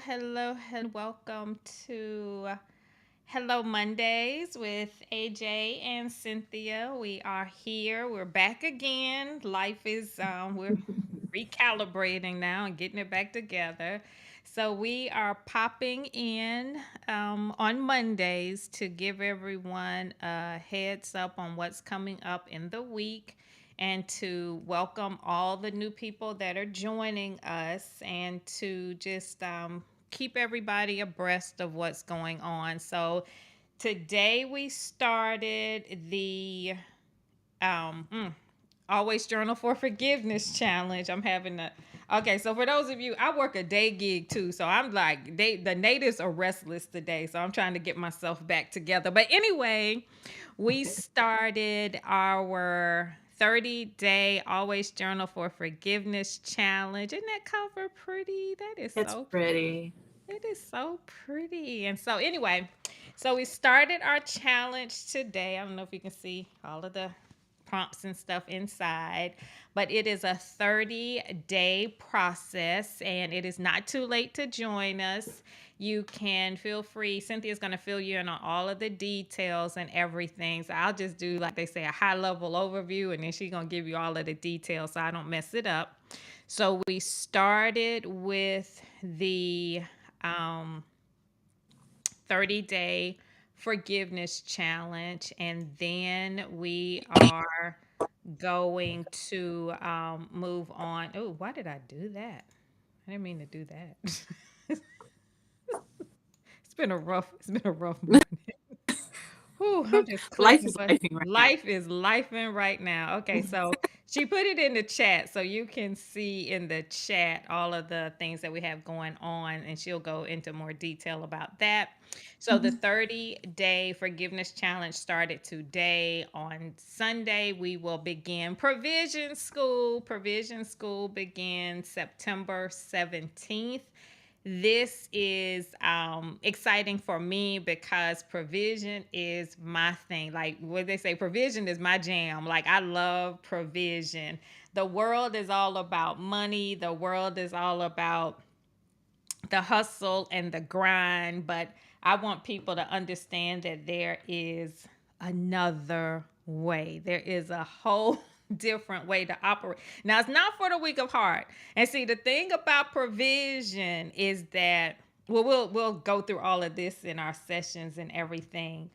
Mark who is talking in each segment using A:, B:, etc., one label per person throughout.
A: hello. Welcome to Hello Mondays with AJ and Cynthia. We are here. We're back again. We're recalibrating now and getting it back together. So we are popping in on Mondays to give everyone a heads up on what's coming up in the week and to welcome all the new people that are joining us and to just keep everybody abreast of what's going on. So today we started the um, mm, Always Journal for Forgiveness challenge. I'm having a Okay, so for those of you, I work a day gig too, so I'm like the natives are restless today, so I'm trying to get myself back together. But anyway, we started our 30-day Always Journal for Forgiveness challenge. Isn't that cover pretty?
B: It's pretty.
A: It is so pretty. And so anyway, so we started our challenge today. I don't know if you can see all of the prompts and stuff inside, but it is a 30-day process and it is not too late to join us. You can feel free. Cynthia's going to fill you in on all of the details and everything. So I'll just do, like they say, a high level overview and then she's going to give you all of the details so I don't mess it up. So we started with the um, 30-day forgiveness challenge, and then we are going to move on. Oh, why did I do that? I didn't mean to do that. It's been a rough morning. Whew, I'm just
B: Life
A: clicking,
B: is
A: but
B: life right now.
A: life is lifing right now. Okay, so she put it in the chat, so you can see in the chat all of the things that we have going on, and she'll go into more detail about that. So the
B: Mhm.
A: 30-day forgiveness challenge started today. On Sunday, we will begin provision school. Provision school begins September 17th. This is exciting for me because provision is my thing. Like what they say, provision is my jam. Like I love provision. The world is all about money, the world is all about the hustle and the grind, but I want people to understand that there is another way. There is a whole different way to operate. Now, it's not for the weak of heart. And see, the thing about provision is that we'll go through all of this in our sessions and everything.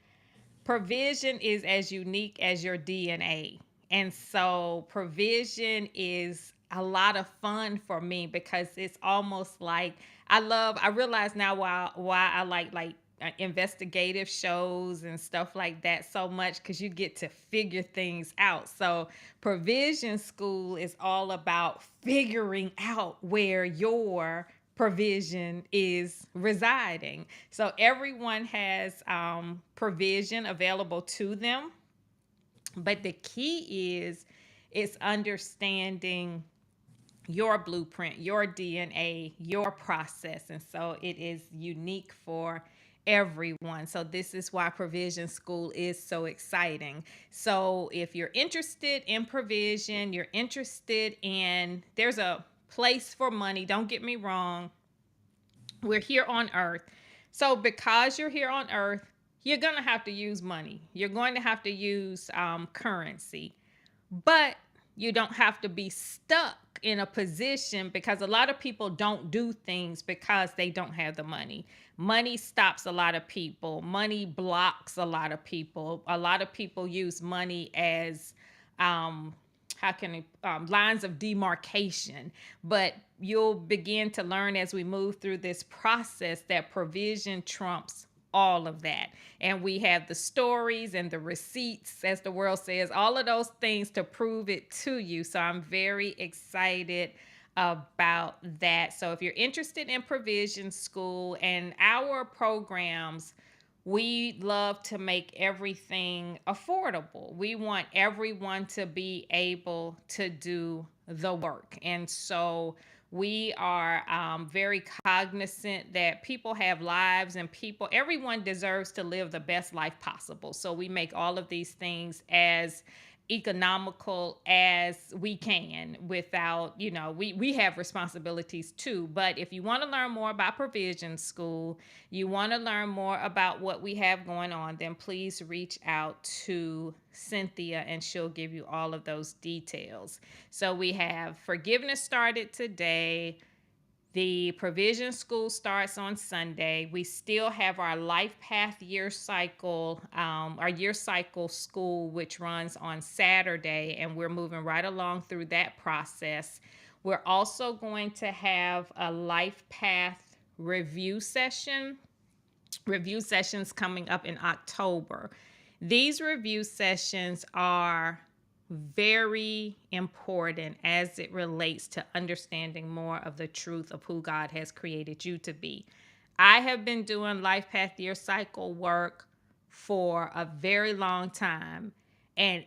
A: Provision is as unique as your DNA. And so provision is a lot of fun for me because it's almost like I realize now why I like investigative shows and stuff like that so much because you get to figure things out. So provision school is all about figuring out where your provision is residing. So everyone has provision available to them, but the key is it's understanding your blueprint, your DNA, your process. And so it is unique for everyone. So this is why Provision School is so exciting. So if you're interested in provision, you're interested in, there's a place for money. Don't get me wrong. We're here on earth. So because you're here on earth, you're going to have to use money. You're going to have to use currency. But you don't have to be stuck in a position because a lot of people don't do things because they don't have the money. Money stops a lot of people. Money blocks a lot of people. A lot of people use money as um, lines of demarcation. But you'll begin to learn as we move through this process that provision trumps all of that. And we have the stories and the receipts, as the world says, all of those things to prove it to you. So I'm very excited about that. So if you're interested in provision school and our programs, we love to make everything affordable. We want everyone to be able to do the work. And so we are very cognizant that people have lives and everyone deserves to live the best life possible. So we make all of these things as economical as we can without, we have responsibilities too. But if you want to learn more about Provision School, you want to learn more about what we have going on, then please reach out to Cynthia and she'll give you all of those details. So we have forgiveness started today. The Provision School starts on Sunday. We still have our Life Path year cycle, our year cycle school, which runs on Saturday, and we're moving right along through that process. We're also going to have a Life Path review sessions coming up in October. These review sessions are very important as it relates to understanding more of the truth of who God has created you to be. I have been doing Life Path Year Cycle work for a very long time, and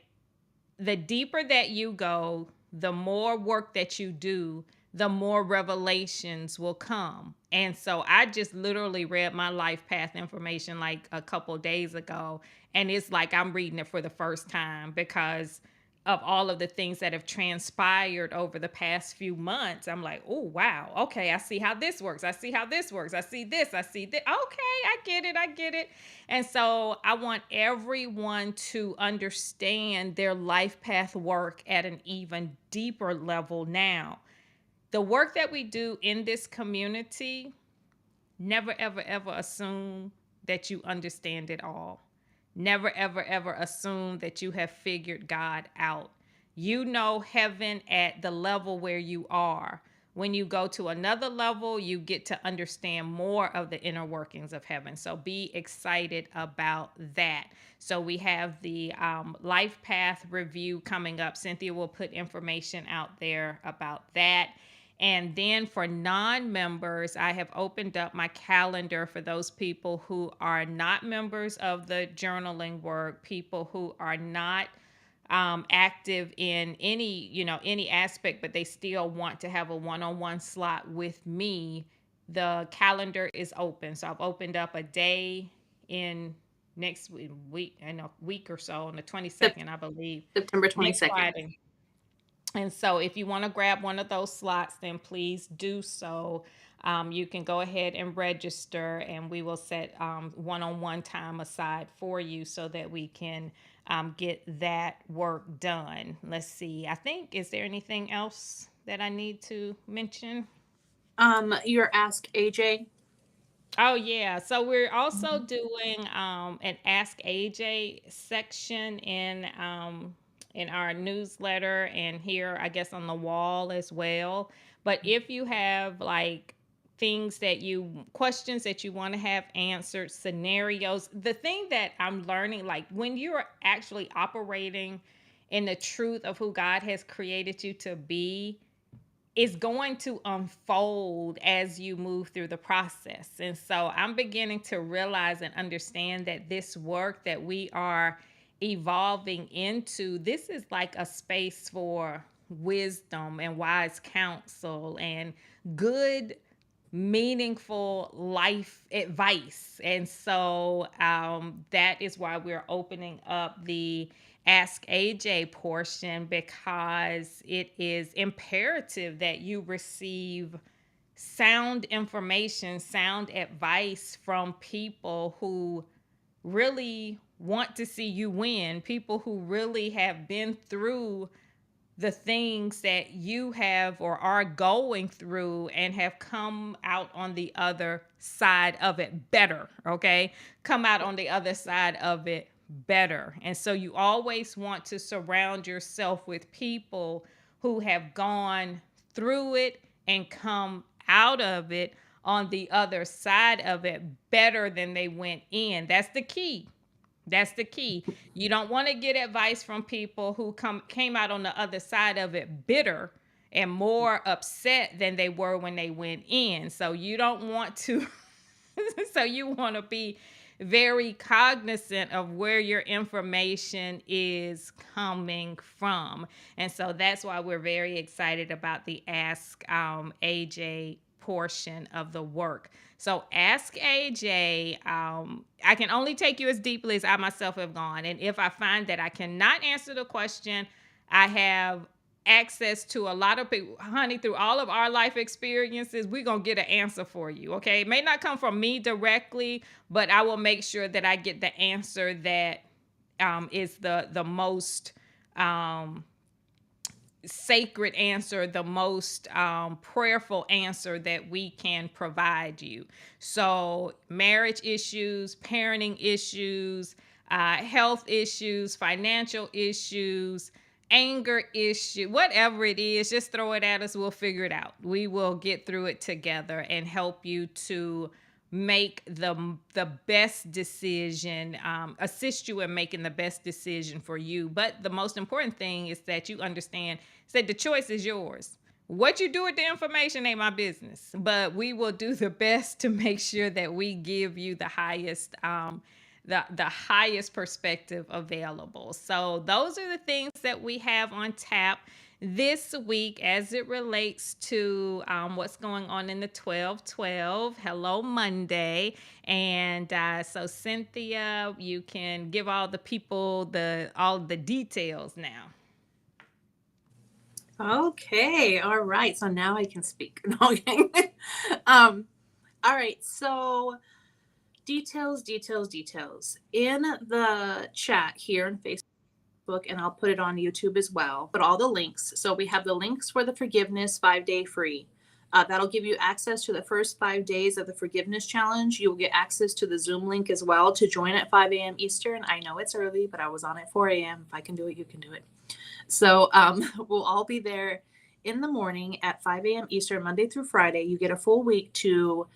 A: the deeper that you go, the more work that you do, the more revelations will come. And so I just literally read my life path information like a couple days ago, and it's like I'm reading it for the first time because of all of the things that have transpired over the past few months. I'm like, oh, wow. Okay, I see how this works. I see how this works. I see this. I see that. Okay, I get it. I get it. And so I want everyone to understand their life path work at an even deeper level now. The work that we do in this community, never, ever, ever assume that you understand it all. Never, ever, ever assume that you have figured God out. You know heaven at the level where you are. When you go to another level, you get to understand more of the inner workings of heaven. So be excited about that. So we have the Life Path review coming up. Cynthia will put information out there about that. And then for non-members, I have opened up my calendar for those people who are not members of the journaling work, people who are not active in any aspect, but they still want to have a one-on-one slot with me. The calendar is open. So I've opened up a day in next week, in a week or so, on the 22nd, I believe.
B: September
A: Next
B: 22nd.
A: Friday. And so if you want to grab one of those slots, then please do so. You can go ahead and register, and we will set one-on-one time aside for you so that we can get that work done. Let's see. I think, is there anything else that I need to mention?
B: Your Ask AJ.
A: Oh yeah. So we're also
B: Mhm.
A: doing an Ask AJ section in our newsletter and here, I guess, on the wall as well. But if you have like questions that you want to have answered, scenarios, the thing that I'm learning, like when you're actually operating in the truth of who God has created you to be, is going to unfold as you move through the process. And so I'm beginning to realize and understand that this work that we are evolving into, this is like a space for wisdom and wise counsel and good, meaningful life advice. And so that is why we're opening up the Ask AJ portion, because it is imperative that you receive sound information, sound advice from people who really want to see you win, people who really have been through the things that you have or are going through and have come out on the other side of it better, okay? Come out on the other side of it better. And so you always want to surround yourself with people who have gone through it and come out of it on the other side of it better than they went in. That's the key. That's the key. You don't want to get advice from people who came out on the other side of it bitter and more upset than they were when they went in. So you don't want to so you want to be very cognizant of where your information is coming from. And so that's why we're very excited about the Ask AJ portion of the work. So ask AJ. I can only take you as deeply as I myself have gone. And if I find that I cannot answer the question, I have access to a lot of people, honey, through all of our life experiences. We're going to get an answer for you. Okay. It may not come from me directly, but I will make sure that I get the answer that is the most sacred answer, the most prayerful answer that we can provide you. So, marriage issues, parenting issues, health issues, financial issues, anger issue, whatever it is, just throw it at us. We'll figure it out. We will get through it together and help you to make the best decision, assist you in making the best decision for you. But the most important thing is that you understand that the choice is yours. What you do with the information ain't my business, but we will do the best to make sure that we give you the highest the highest perspective available. So those are the things that we have on tap this week as it relates to what's going on in the 12/12. Hello, Monday. And so, Cynthia, you can give all the people all the details now.
B: Okay. All right. So now I can speak. Okay. All right. So details. In the chat here in Facebook, and I'll put it on YouTube as well, but all the links. So we have the links for the forgiveness 5-day free. That'll give you access to the first 5 days of the forgiveness challenge. You'll get access to the Zoom link as well to join at 5 a.m. Eastern. I know it's early, but I was on at 4 a.m. If I can do it, you can do it. So we'll all be there in the morning at 5 a.m. Eastern, Monday through Friday. You get a full week to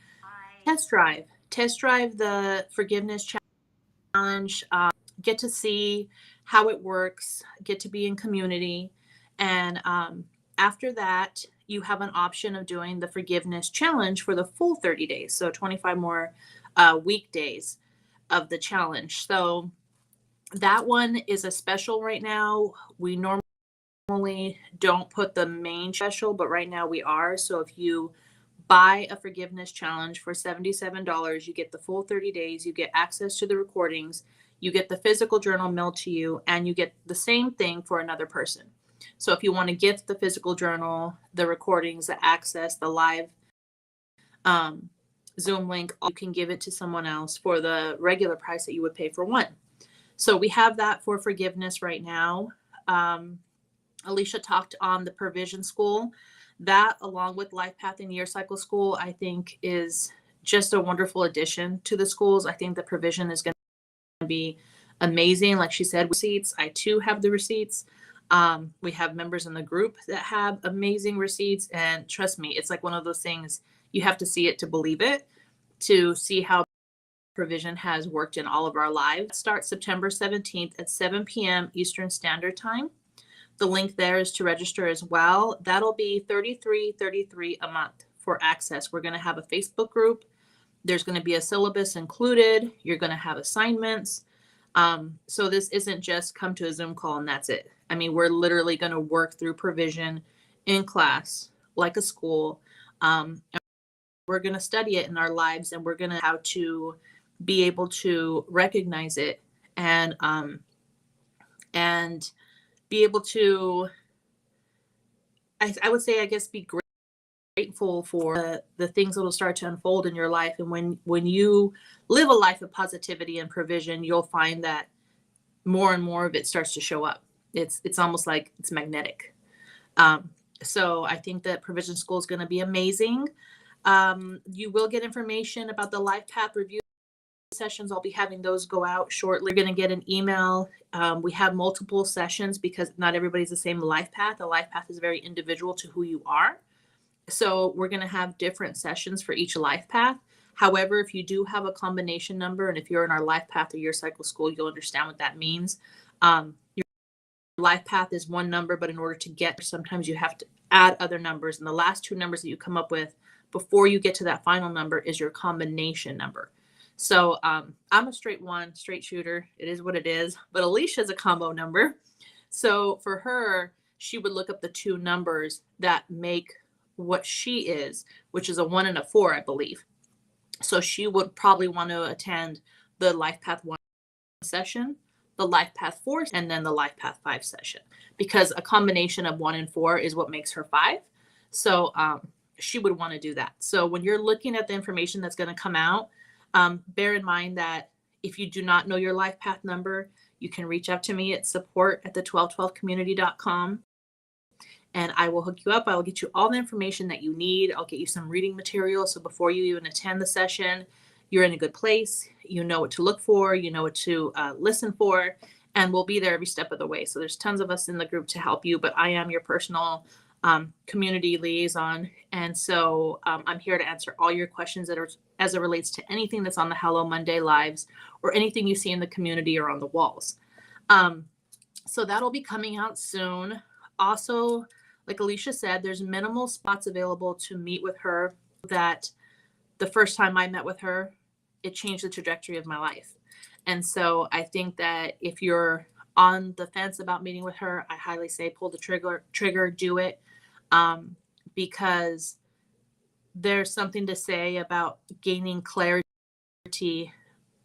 B: test drive the forgiveness challenge, get to see how it works, get to be in community. And after that, you have an option of doing the forgiveness challenge for the full 30 days. So 25 more weekdays of the challenge. So that one is a special right now. We normally don't put the main special, but right now we are. So if you buy a forgiveness challenge for $77, you get the full 30 days, you get access to the recordings, you get the physical journal mailed to you, and you get the same thing for another person. So if you want to gift the physical journal, the recordings, the access, the live Zoom link, you can give it to someone else for the regular price that you would pay for one. So we have that for forgiveness right now. Alicia talked on the Provision School. That, along with Life Path and Year Cycle School, I think is just a wonderful addition to the schools. I think the Provision is going to be amazing. Like she said, receipts. I too have the receipts. We have members in the group that have amazing receipts. And trust me, it's like one of those things, you have to see it to believe it, to see how Provision has worked in all of our lives. It starts September 17th at 7 p.m. Eastern Standard Time. The link there is to register as well. That'll be $33.33 a month for access. We're going to have a Facebook group. There's going to be a syllabus included. You're going to have assignments. So this isn't just come to a Zoom call and that's it. I mean, we're literally going to work through Provision in class like a school. And we're going to study it in our lives, and we're going to how to be able to recognize it and be able to, I would say, I guess, be grateful for the things that will start to unfold in your life. And when you live a life of positivity and provision, you'll find that more and more of it starts to show up. It's almost like it's magnetic. So I think that Provision School is going to be amazing. You will get information about the Life Path review sessions. I'll be having those go out shortly. You're going to get an email. We have multiple sessions because not everybody's the same life path. The life path is very individual to who you are. So we're going to have different sessions for each life path. However, if you do have a combination number, and if you're in our life path or year cycle school, you'll understand what that means. Your life path is one number, but in order to get, sometimes you have to add other numbers. And the last two numbers that you come up with before you get to that final number is your combination number. So I'm a straight shooter. It is what it is. But Alicia's a combo number. So for her, she would look up the two numbers that make what she is, which is a 1 and a 4, I believe. So she would probably want to attend the Life Path 1 session, the Life Path 4, and then the Life Path 5 session, because a combination of 1 and 4 is what makes her 5. So she would want to do that. So when you're looking at the information that's going to come out, bear in mind that if you do not know your Life Path number, you can reach out to me at support at the1212community.com, and I will hook you up. I will get you all the information that you need. I'll get you some reading material. So before you even attend the session, you're in a good place. You know what to look for, you know what to listen for, and we'll be there every step of the way. So there's tons of us in the group to help you, but I am your personal community liaison. And so I'm here to answer all your questions that are as it relates to anything that's on the Hello Monday lives or anything you see in the community or on the walls. So that'll be coming out soon. Also, like Alicia said, there's minimal spots available to meet with her. That the first time I met with her, it changed the trajectory of my life. And so I think that if you're on the fence about meeting with her, I highly say pull the trigger, do it, because there's something to say about gaining clarity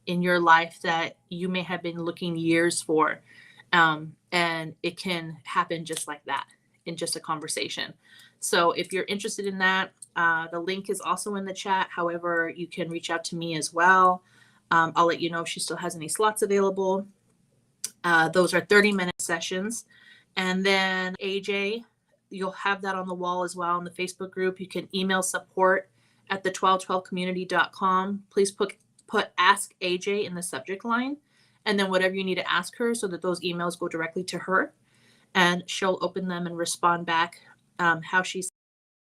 B: in your life that you may have been looking years for. And it can happen just like that in just a conversation. So if you're interested in that, the link is also in the chat. However, you can reach out to me as well. I'll let you know if she still has any slots available. Those are 30-minute sessions. And then AJ, you'll have that on the wall as well in the Facebook group. You can email support at the1212community.com. Please put Ask AJ in the subject line, and then whatever you need to ask her so that those emails go directly to her, and she'll open them and respond back how she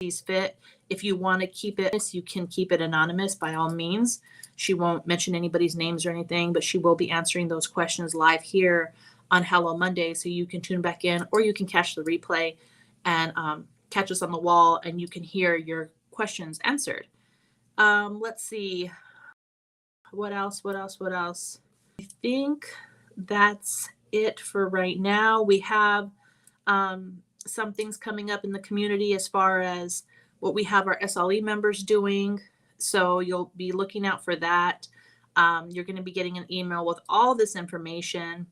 B: sees fit. If you want to keep it, you can keep it anonymous by all means. She won't mention anybody's names or anything, but she will be answering those questions live here on Hello Monday. So you can tune back in, or you can catch the replay and catch us on the wall, and you can hear your questions answered. Let's see. What else? I think that's it for right now. We have some things coming up in the community as far as what we have our SLE members doing. So you'll be looking out for that. You're going to be getting an email with all this information.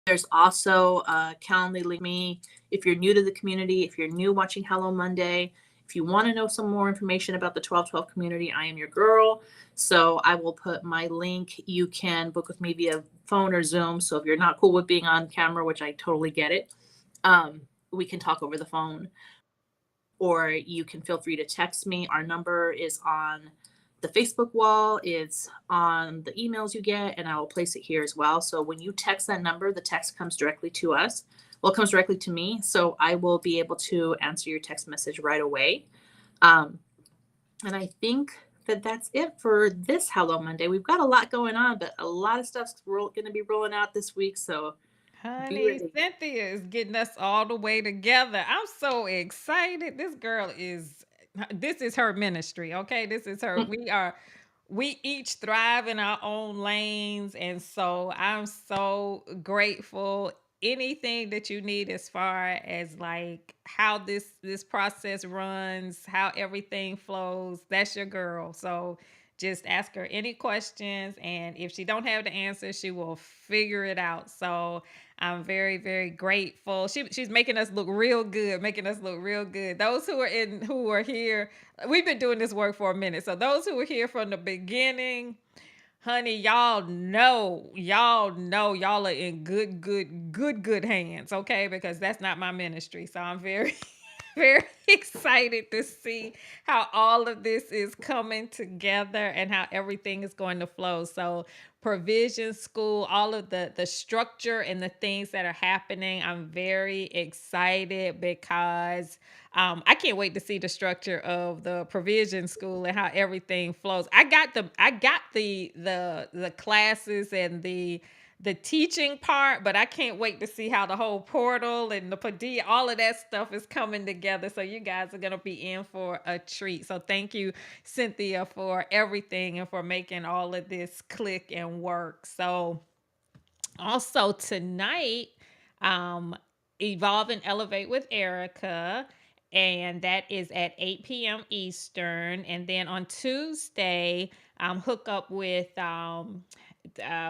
B: There's also Calendly me. If you're new to the community, if you're new watching Hello Monday, if you want to know some more information about the 1212 community, I am your girl. So I will put my link. You can book with me via phone or Zoom. So if you're not cool with being on camera, which I totally get it, we can talk over the phone, or you can feel free to text me. Our number is on the Facebook wall, it's on the emails you get, and I will place it here as well. So when you text that number, the text comes directly to us. Well, it comes directly to me, so I will be able to answer your text message right away. And I think that that's it for this Hello Monday. We've got a lot going on, but a lot of stuff's going to be rolling out this week, so be
A: Honey,
B: ready.
A: Cynthia is getting us all the way together. I'm so excited. This girl this is her ministry, okay? This is her. We each thrive in our own lanes, and so I'm so grateful. Anything that you need as far as like how this process runs, how everything flows, that's your girl. So just ask her any questions, and if she don't have the answer, she will figure it out. So I'm very, very grateful. She's making us look real good, making us look real good. Those who are here, we've been doing this work for a minute. So those who are here from the beginning, honey, y'all are in good hands, okay? Because that's not my ministry. So I'm very very excited to see how all of this is coming together and how everything is going to flow. So provision school, all of the structure and the things that are happening, I'm very excited because I can't wait to see the structure of the provision school and how everything flows. I got the classes and the teaching part, but I can't wait to see how the whole portal and the Padilla, all of that stuff is coming together. So you guys are gonna be in for a treat. So thank you, Cynthia, for everything and for making all of this click and work. So also tonight, um, Evolve and Elevate with Erica. and that is at 8 p.m. Eastern. And then on Tuesday, hook up with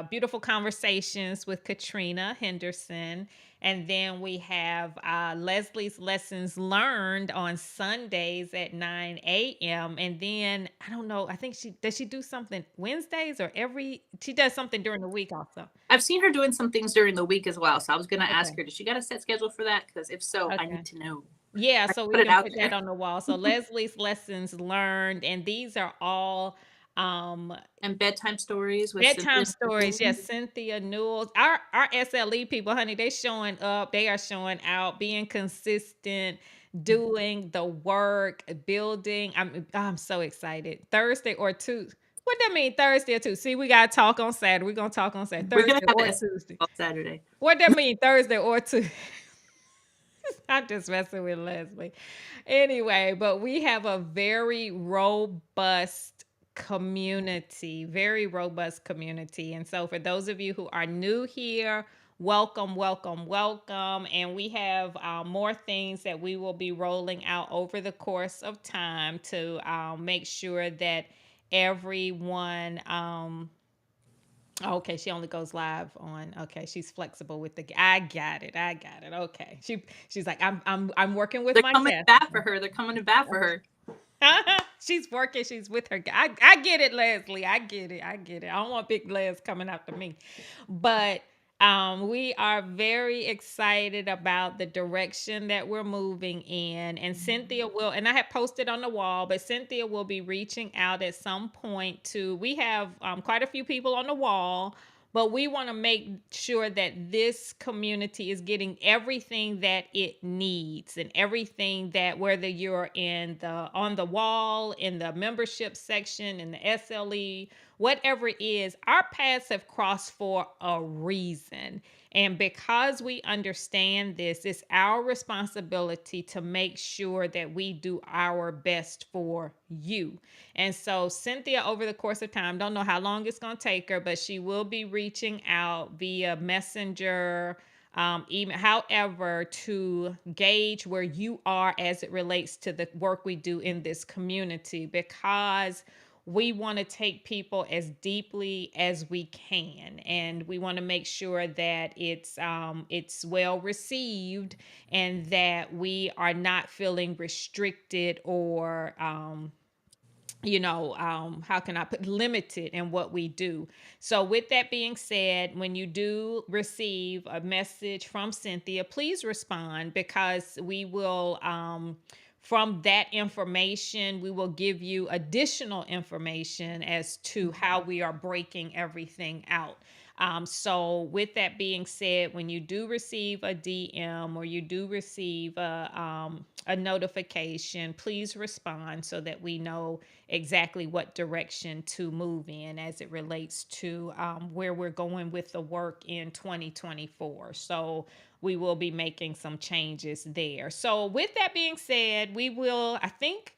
A: Beautiful Conversations with Katrina Henderson. And then we have Leslie's Lessons Learned on Sundays at 9 a.m. And then I don't know, I think she do something Wednesdays or she does something during the week also.
B: I've seen her doing some things during the week as well. So I was going to ask
A: Okay.
B: her, does she got a set schedule for that? Because if so, I
A: Okay.
B: need to know.
A: Yeah,
B: I
A: so we
B: put it
A: can
B: out
A: put that
B: there.
A: on the wall. So Leslie's Lessons Learned, and these are all um
B: And bedtime stories with
A: bedtime
B: Cynthia.
A: stories. Yes, Cynthia Newell. Our SLE people, honey, they showing up. They are showing out, being consistent, doing the work, building. I'm so excited. Thursday or Tuesday. What that mean? Thursday or Tuesday? See, we gotta talk on Saturday. We're gonna talk on Saturday.
B: We're going to
A: Thursday
B: have
A: or
B: an
A: Tuesday.
B: on Saturday.
A: What that mean? Thursday or Tuesday? I'm just messing with Leslie. Anyway, but we have a very robust community, very robust community. And so, for those of you who are new here, welcome, welcome, welcome. And we have more things that we will be rolling out over the course of time to make sure that everyone okay, she only goes live on. Okay, she's flexible with the. I got it. I got it. Okay, she's like, I'm working with
B: They're
A: my
B: coming to
A: guest.
B: bat for her. They're coming to bat for her.
A: She's working. She's with her. I get it, Leslie. I get it. I get it. I don't want big Les coming after me, but we are very excited about the direction that we're moving in. And Cynthia will, and I have posted on the wall, but Cynthia will be reaching out at some point to. We have quite a few people on the wall, but we want to make sure that this community is getting everything that it needs, and everything that, whether you're in the on the wall, in the membership section, in the SLE, whatever it is, our paths have crossed for a reason. And because we understand this, it's our responsibility to make sure that we do our best for you. And so Cynthia, over the course of time, don't know how long it's going to take her, but she will be reaching out via messenger, email, however, to gauge where you are as it relates to the work we do in this community, because we want to take people as deeply as we can, and we want to make sure that it's well received, and that we are not feeling restricted or how can I put limited in what we do. So, with that being said, when you do receive a message from Cynthia, please respond, because we will, from that information, we will give you additional information as to how we are breaking everything out. So, with that being said, when you do receive a DM or you do receive a notification, please respond so that we know exactly what direction to move in as it relates to where we're going with the work in 2024. So, we will be making some changes there. So, with that being said, we will, I think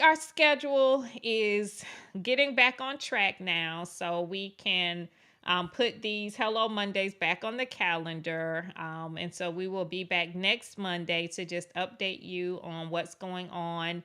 A: our schedule is getting back on track now, so we can put these Hello Mondays back on the calendar. And so we will be back next Monday to just update you on what's going on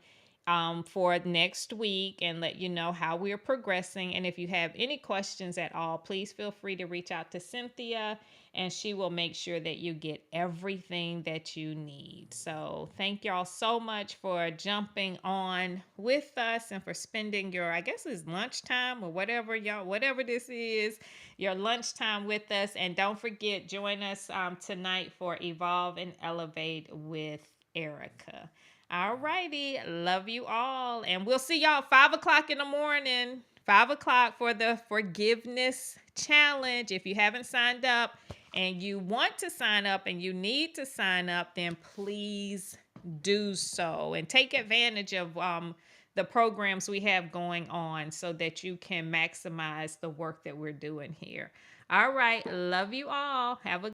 A: for next week, and let you know how we are progressing. And if you have any questions at all, please feel free to reach out to Cynthia, and she will make sure that you get everything that you need. So, thank y'all so much for jumping on with us and for spending your, I guess it's lunchtime or whatever y'all, whatever this is, your lunchtime with us. And don't forget, join us tonight for Evolve and Elevate with Erica. All righty. Love you all. And we'll see y'all 5 o'clock in the morning. 5 o'clock for the forgiveness challenge. If you haven't signed up and you want to sign up and you need to sign up, then please do so and take advantage of the programs we have going on so that you can maximize the work that we're doing here. All right. Love you all. Have a